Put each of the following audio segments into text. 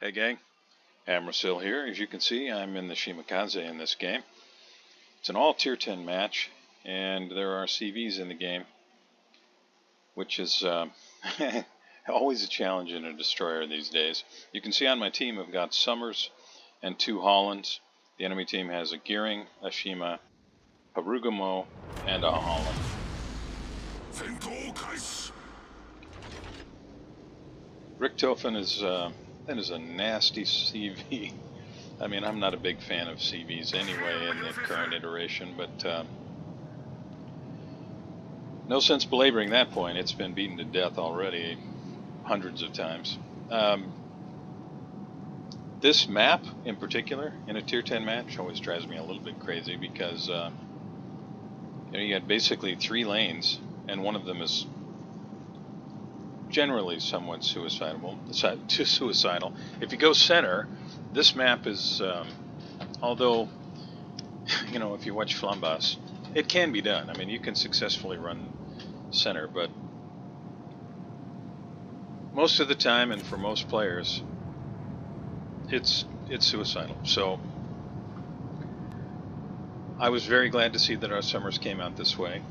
Hey gang, Amrasil here. As you can see, I'm in the Shimakaze in this game. It's an all tier 10 match, and there are CVs in the game, which is always a challenge in a destroyer these days. You can see on my team I've got Summers and 2 Hollands. The enemy team has a Gearing, a Shima, Harugumo, and a Holland. Richtofen is a nasty CV. I mean, I'm not a big fan of CVs anyway in the current iteration, but no sense belaboring that point. It's been beaten to death already hundreds of times. This map in particular, in a tier 10 match, always drives me a little bit crazy because you got basically 3 lanes, and one of them is generally somewhat suicidal. If you go center, this map is, although, if you watch Flambas, it can be done. I mean, you can successfully run center, but most of the time, and for most players, it's suicidal. So I was very glad to see that our Summers came out this way.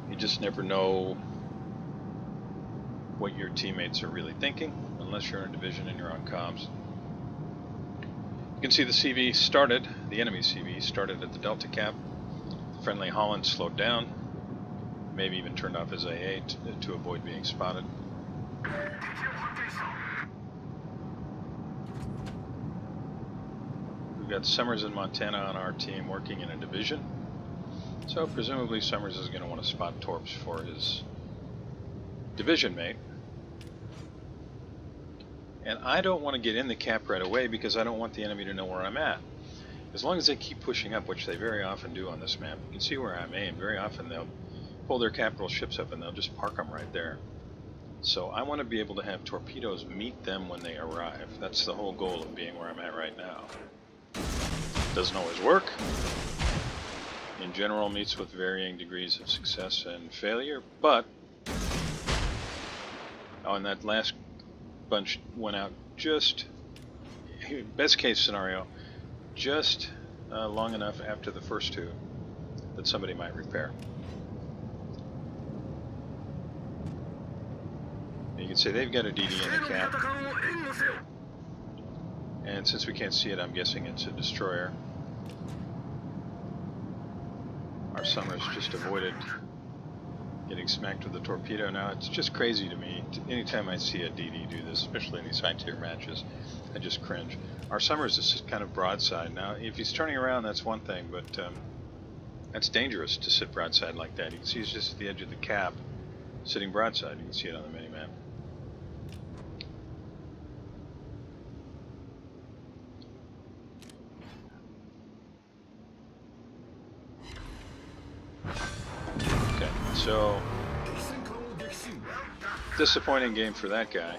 You just never know what your teammates are really thinking, unless you're in a division and you're on comms. You can see the CV started, the enemy CV started at the Delta cap. The friendly Holland slowed down, maybe even turned off his AA to avoid being spotted. We've got Summers and Montana on our team working in a division, so presumably Summers is going to want to spot torps for his division mate. And I don't want to get in the cap right away because I don't want the enemy to know where I'm at. As long as they keep pushing up, which they very often do on this map, you can see where I'm aimed. Very often they'll pull their capital ships up and they'll just park them right there. So I want to be able to have torpedoes meet them when they arrive. That's the whole goal of being where I'm at right now. Doesn't always work. In general, meets with varying degrees of success and failure, but on that last bunch went out just, best case scenario, just long enough after the first 2 that somebody might repair. You can see they've got a DD in the cap, and since we can't see it, I'm guessing it's a destroyer. Our Summers just avoided getting smacked with a torpedo. Now, it's just crazy to me. Anytime I see a DD do this, especially in these high-tier matches, I just cringe. Our Summers is just kind of broadside. Now, if he's turning around, that's one thing, but that's dangerous to sit broadside like that. You can see he's just at the edge of the cap, sitting broadside. You can see it on the mini-map. So, disappointing game for that guy.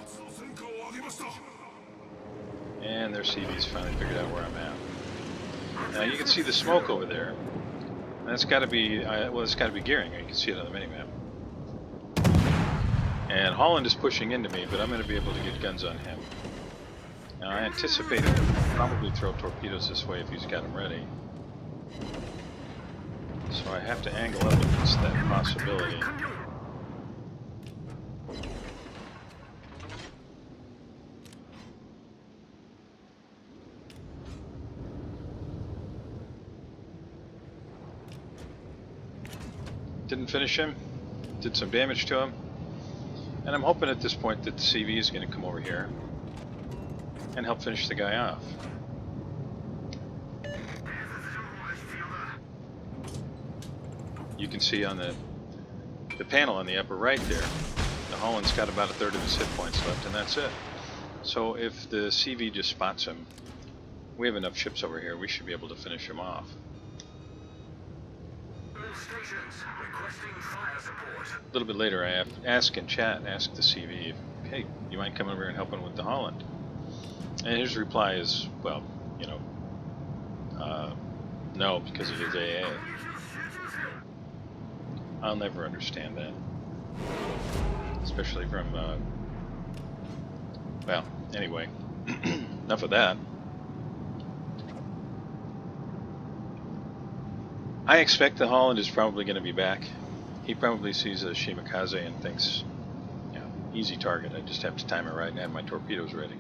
And their CV's finally figured out where I'm at. Now you can see the smoke over there. That's got to be, it's got to be Gearing. You can see it on the minimap. And Holland is pushing into me, but I'm going to be able to get guns on him. Now I anticipate he'll probably throw torpedoes this way if he's got them ready. So I have to angle up against that possibility. Didn't finish him, did some damage to him, and I'm hoping at this point that the CV is going to come over here and help finish the guy off. You can see on the panel on the upper right there, the Holland's got about 1/3 of his hit points left, and that's it. So if the CV just spots him, we have enough ships over here, we should be able to finish him off. A little bit later, I ask in chat, ask the CV, hey, you mind coming over here and helping with the Holland? And his reply is, well, no, because of his AA. I'll never understand that. Especially from, well, Anyway, enough of that. I expect the Holland is probably going to be back. He probably sees a Shimakaze and thinks, yeah, easy target. I just have to time it right and have my torpedoes ready.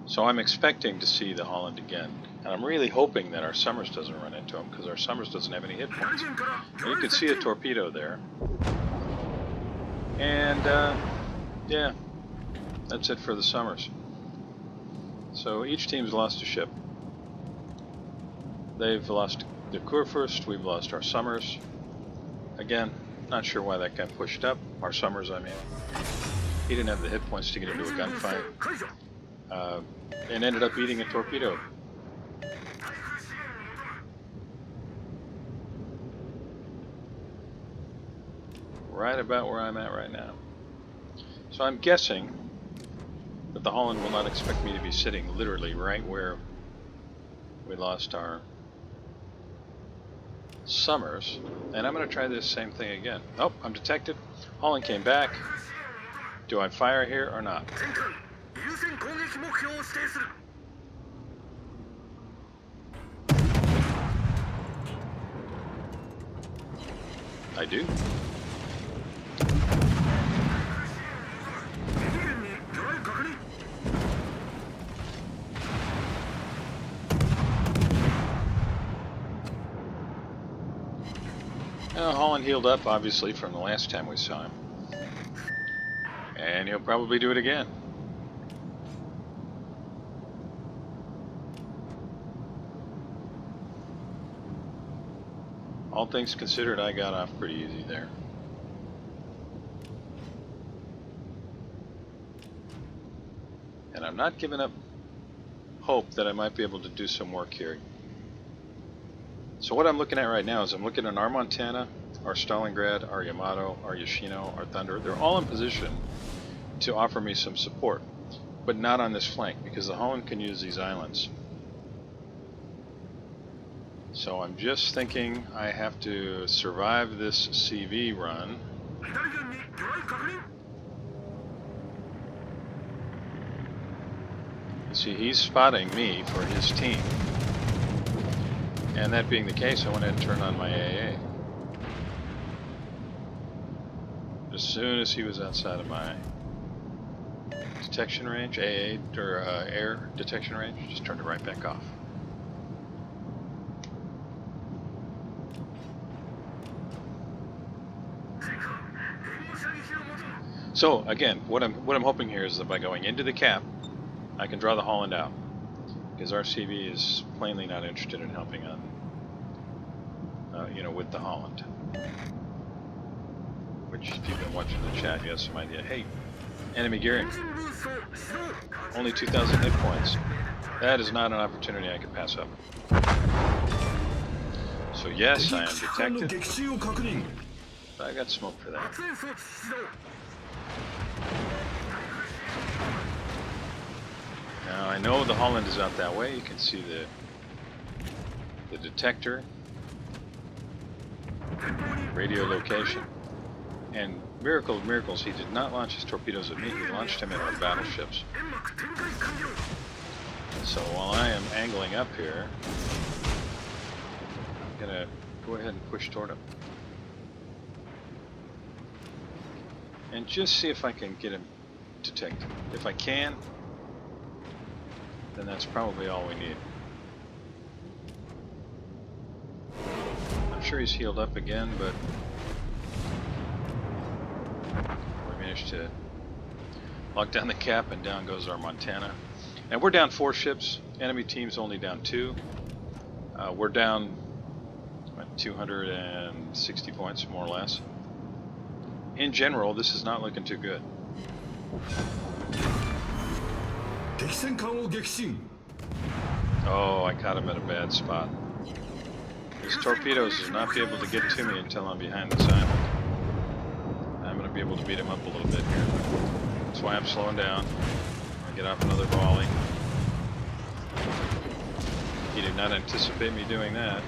So I'm expecting to see the Holland again. And I'm really hoping that our Summers doesn't run into him, because our Summers doesn't have any hit points. And you can see a torpedo there. And, yeah, that's it for the Summers. So each team's lost a ship. They've lost the Kurfürst, we've lost our Summers. Again, not sure why that got pushed up. Our Summers, I mean. He didn't have the hit points to get into a gunfight. And ended up eating a torpedo. Right about where I'm at right now. So I'm guessing that the Holland will not expect me to be sitting literally right where we lost our Summers. And I'm going to try this same thing again. Oh, I'm detected. Holland came back. Do I fire here or not? I do. Holland healed up, obviously, from the last time we saw him. And he'll probably do it again. All things considered, I got off pretty easy there. And I'm not giving up hope that I might be able to do some work here. So what I'm looking at right now is I'm looking at our Montana, our Stalingrad, our Yamato, our Yoshino, our Thunder. They're all in position to offer me some support, but not on this flank, because the Holland can use these islands. So I'm just thinking I have to survive this CV run. You see, he's spotting me for his team. And that being the case, I went ahead and turned on my AA. As soon as he was outside of my detection range, AA, or air detection range, just turned it right back off. So again, what I'm hoping here is that by going into the cap, I can draw the Holland out, because our CV is plainly not interested in helping on, with the Holland. Which, if you've been watching the chat, you have some idea. Hey, enemy gearing, only 2,000 hit points. That is not an opportunity I could pass up. So yes, I am detected, but I got smoke for that. Now I know the Holland is out that way. You can see the detector, radio location, and miracle of miracles, he did not launch his torpedoes at me. He launched them at our battleships. So while I am angling up here, I'm gonna go ahead and push toward him and just see if I can get him detected. If I can, then that's probably all we need. I'm sure he's healed up again, but we managed to lock down the cap, and down goes our Montana. And we're down 4 ships. Enemy team's only down 2. We're down 260 points, more or less. In general, this is not looking too good. Oh, I caught him at a bad spot. His torpedoes will not be able to get to me until I'm behind this island. I'm going to be able to beat him up a little bit here. That's why I'm slowing down. I'll get off another volley. He did not anticipate me doing that.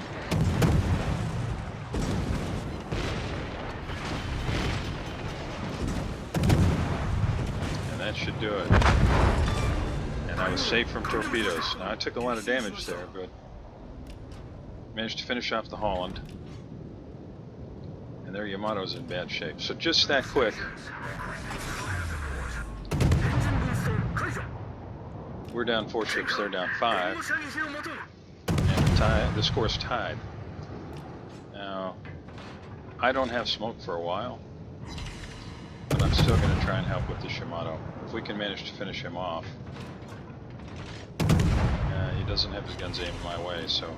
that should do it. And I was safe from torpedoes. Now I took a lot of damage there, but managed to finish off the Holland. And their Yamato's in bad shape. So just that quick, we're down 4 ships, they're down 5. And the score's tied. Now, I don't have smoke for a while, but I'm still going to try and help with the Shimano. If we can manage to finish him off. He doesn't have his guns aimed my way, so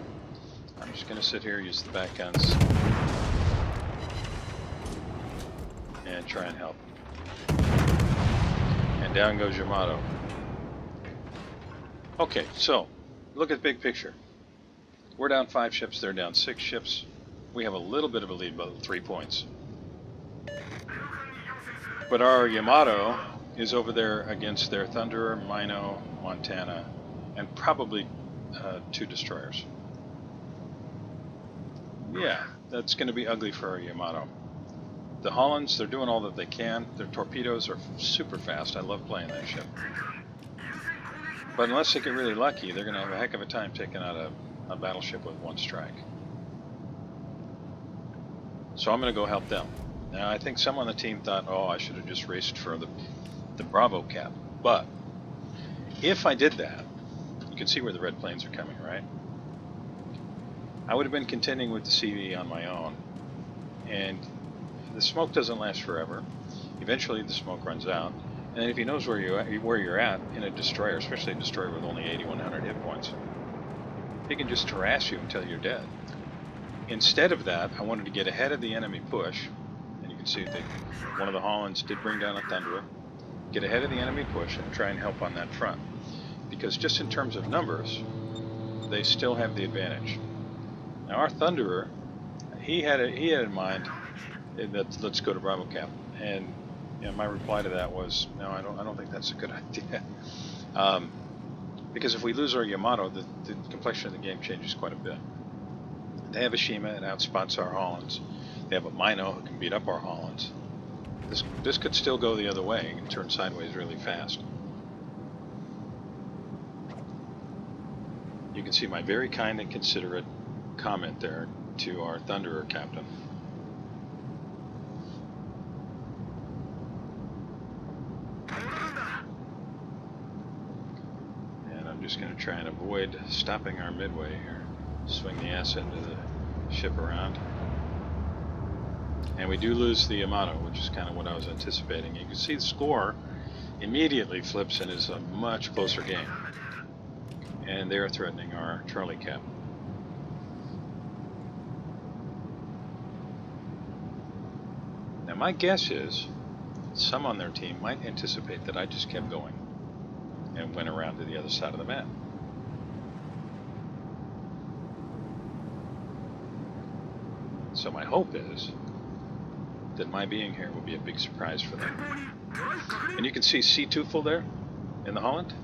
I'm just going to sit here, use the back guns, and try and help. And down goes Yamato. Okay, so look at the big picture. We're down 5 ships, they're down 6 ships. We have a little bit of a lead, about 3 points. But our Yamato is over there against their Thunderer, Mino, Montana, and probably 2 destroyers. Yeah, that's going to be ugly for our Yamato. The Hollands, they're doing all that they can. Their torpedoes are super fast. I love playing that ship. But unless they get really lucky, they're going to have a heck of a time taking out a battleship with 1 strike. So I'm going to go help them. Now, I think some on the team thought, oh, I should have just raced for the Bravo cap. But if I did that, you can see where the red planes are coming, right? I would have been contending with the CV on my own. And the smoke doesn't last forever. Eventually the smoke runs out. And if he knows where you're at in a destroyer, especially a destroyer with only 8,100 hit points, he can just harass you until you're dead. Instead of that, I wanted to get ahead of the enemy push. And you can see that one of the Hollands did bring down a Thunderer. Get ahead of the enemy push and try and help on that front. Because just in terms of numbers, they still have the advantage. Now our Thunderer, he had in mind that let's go to Bravo cap. And my reply to that was, no, I don't think that's a good idea. Because if we lose our Yamato, the complexion of the game changes quite a bit. They have a Shima, it outspots our Hollands. They have a Mino who can beat up our Hollands. This could still go the other way and turn sideways really fast. You can see my very kind and considerate comment there to our Thunderer captain. And I'm just going to try and avoid stopping our midway here. Swing the ass end of the ship around. And we do lose the Yamato, which is kind of what I was anticipating. You can see the score immediately flips and is a much closer game. And they're threatening our Charlie cap. Now my guess is some on their team might anticipate that I just kept going and went around to the other side of the map. So my hope is that my being here will be a big surprise for them. And you can see Sea Teufel there in the Holland.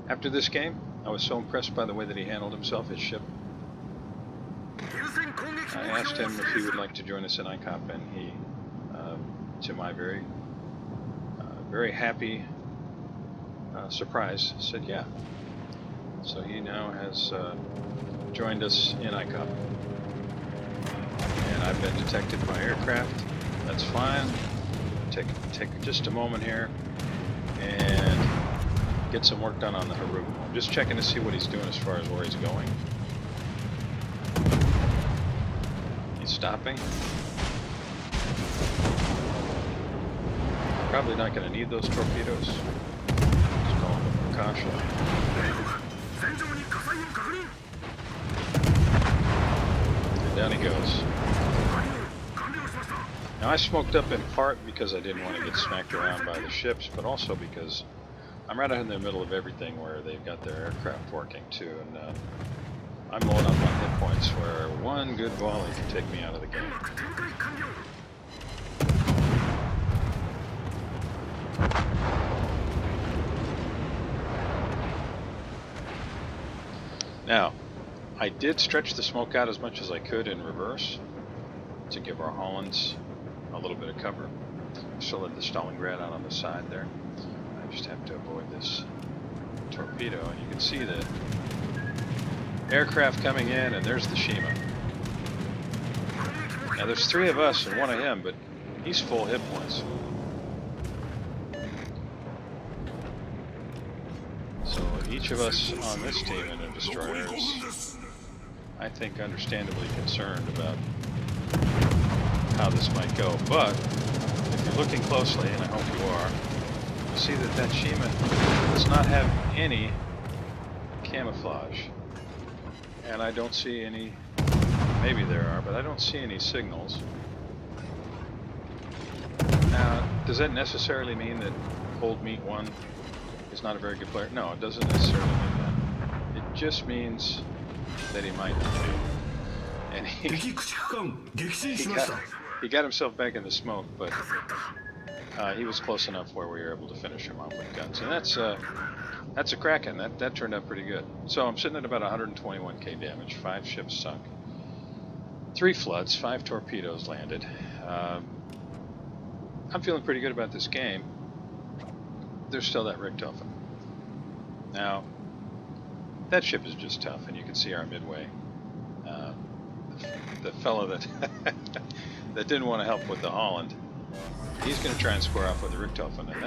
After this game, I was so impressed by the way that he handled himself, his ship. I asked him if he would like to join us in ICOP, and he, to my very happy surprise, said yeah. So he now has joined us in ICOP. And I've been detected by aircraft. That's fine. Take just a moment here and get some work done on the Haru. I'm just checking to see what he's doing as far as where he's going. He's stopping. Probably not going to need those torpedoes. Just calling them precaution. And down he goes. Now I smoked up in part because I didn't want to get smacked around by the ships, but also because I'm right in the middle of everything where they've got their aircraft working too, and I'm low enough on hit points where one good volley can take me out of the game. Now, I did stretch the smoke out as much as I could in reverse to give our Hollands a little bit of cover. Still at the Stalingrad out on the side there. I just have to avoid this torpedo, and you can see the aircraft coming in, and there's the Shima. Now there's 3 of us and 1 of him, but he's full hit points. So each of us on this team in a destroyer is, I think, understandably concerned about how this might go. But if you're looking closely, and I hope you are, you'll see that that Shima does not have any camouflage. And I don't see any, maybe there are, but I don't see any signals. Now, does that necessarily mean that Cold Meat 1 is not a very good player? No, it doesn't necessarily mean that. It just means that he might not be. And he got himself back in the smoke, but he was close enough where we were able to finish him off with guns. And that's a Kraken. That turned out pretty good. So I'm sitting at about 121k damage, 5 ships sunk, 3 floods, 5 torpedoes landed. I'm feeling pretty good about this game. There's still that Richthofen. Now, that ship is just tough, and you can see our midway. The fellow that that didn't want to help with the Holland, he's going to try and square off with the Richthofen, and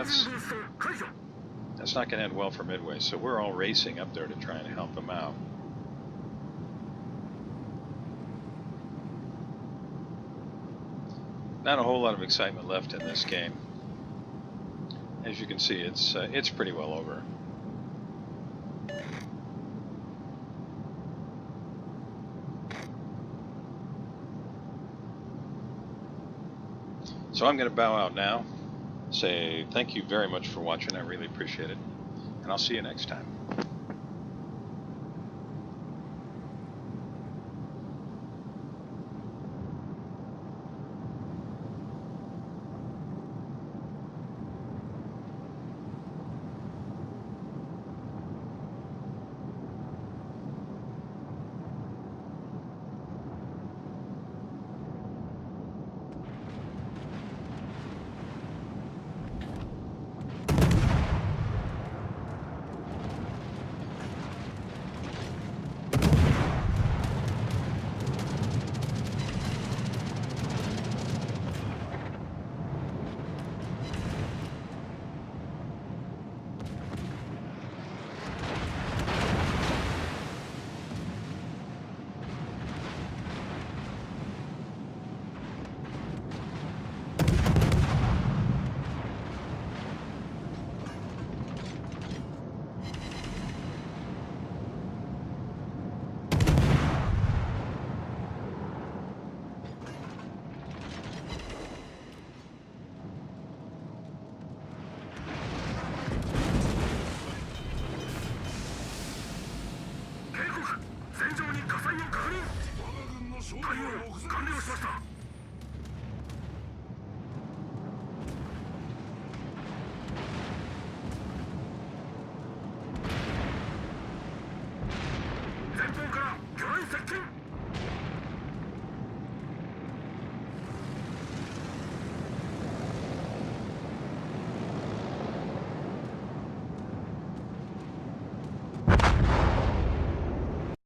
that's not going to end well for Midway. So we're all racing up there to try and help him out. Not a whole lot of excitement left in this game. As you can see, it's pretty well over. So I'm going to bow out now, say thank you very much for watching. I really appreciate it, and I'll see you next time.